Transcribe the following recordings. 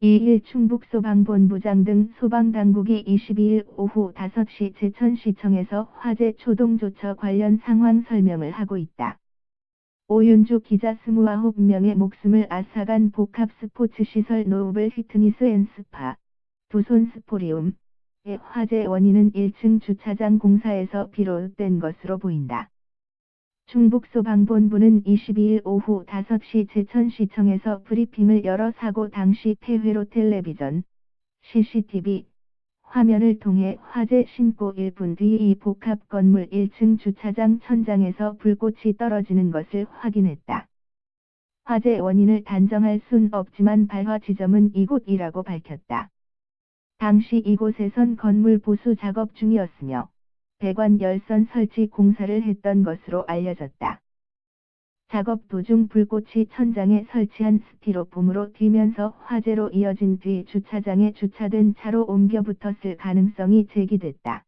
2일 충북소방본부장 등 소방당국이 22일 오후 5시 제천시청에서 화재 초동조처 관련 상황 설명을 하고 있다. 오윤주 기자 29명의 목숨을 앗아간 복합스포츠시설 노블 피트니스 앤 스파, 두손스포리움의 화재 원인은 1층 주차장 공사에서 비롯된 것으로 보인다. 충북소방본부는 22일 오후 5시 제천시청에서 브리핑을 열어 사고 당시 폐회로 텔레비전, CCTV 화면을 통해 화재 신고 1분 뒤 이 복합 건물 1층 주차장 천장에서 불꽃이 떨어지는 것을 확인했다. 화재 원인을 단정할 순 없지만 발화 지점은 이곳이라고 밝혔다. 당시 이곳에선 건물 보수 작업 중이었으며 배관 열선 설치 공사를 했던 것으로 알려졌다. 작업 도중 불꽃이 천장에 설치한 스티로폼으로 튀면서 화재로 이어진 뒤 주차장에 주차된 차로 옮겨 붙었을 가능성이 제기됐다.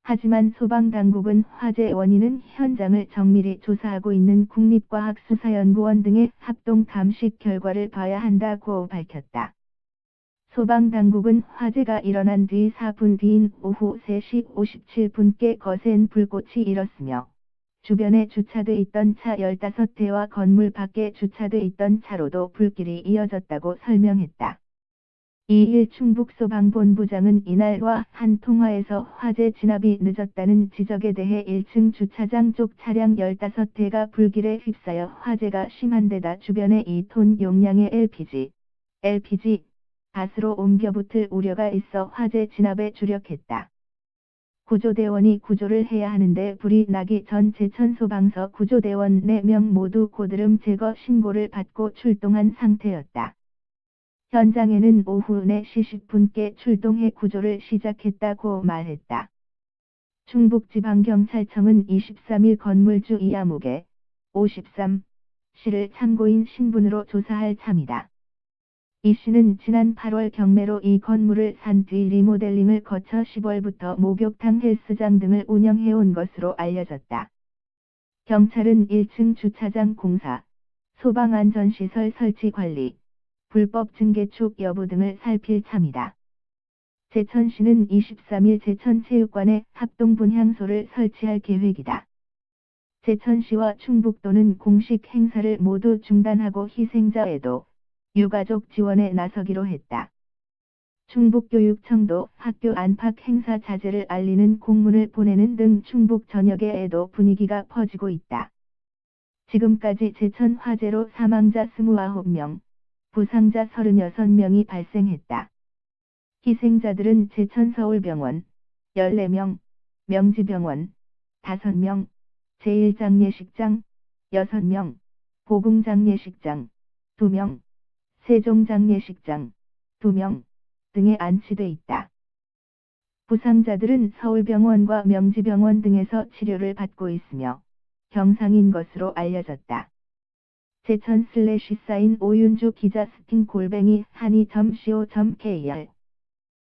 하지만 소방당국은 화재 원인은 현장을 정밀히 조사하고 있는 국립과학수사연구원 등의 합동 감식 결과를 봐야 한다고 밝혔다. 소방당국은 화재가 일어난 뒤 4분 뒤인 오후 3시 57분께 거센 불꽃이 일었으며 주변에 주차돼 있던 차 15대와 건물 밖에 주차돼 있던 차로도 불길이 이어졌다고 설명했다. 2일 충북소방본부장은 이날과 한 통화에서 화재 진압이 늦었다는 지적에 대해 1층 주차장 쪽 차량 15대가 불길에 휩싸여 화재가 심한 데다 주변에 2톤 용량의 LPG 가스로 옮겨붙을 우려가 있어 화재 진압에 주력했다. 구조대원이 구조를 해야 하는데 불이 나기 전 제천소방서 구조대원 4명 모두 고드름 제거 신고를 받고 출동한 상태였다. 현장에는 오후 4시 10분께 출동해 구조를 시작했다고 말했다. 충북지방경찰청은 23일 건물주 이아무개, 53시를 참고인 신분으로 조사할 참이다. 이 씨는 지난 8월 경매로 이 건물을 산 뒤 리모델링을 거쳐 10월부터 목욕탕 헬스장 등을 운영해온 것으로 알려졌다. 경찰은 1층 주차장 공사, 소방안전시설 설치 관리, 불법 증개축 여부 등을 살필 참이다. 제천시는 23일 제천체육관에 합동분향소를 설치할 계획이다. 제천시와 충북도는 공식 행사를 모두 중단하고 희생자 애도, 유가족 지원에 나서기로 했다. 충북교육청도 학교 안팎 행사 자제를 알리는 공문을 보내는 등 충북 전역의 애도 분위기가 퍼지고 있다. 지금까지 제천 화재로 사망자 29명, 부상자 36명이 발생했다. 희생자들은 제천서울병원 14명, 명지병원 5명, 제1장례식장 6명, 보궁장례식장 2명, 세종장례식장 2명 등에 안치돼 있다. 부상자들은 서울병원과 명지병원 등에서 치료를 받고 있으며 경상인 것으로 알려졌다. 제천/사인 오윤주 기자 스팅 한이.co.kr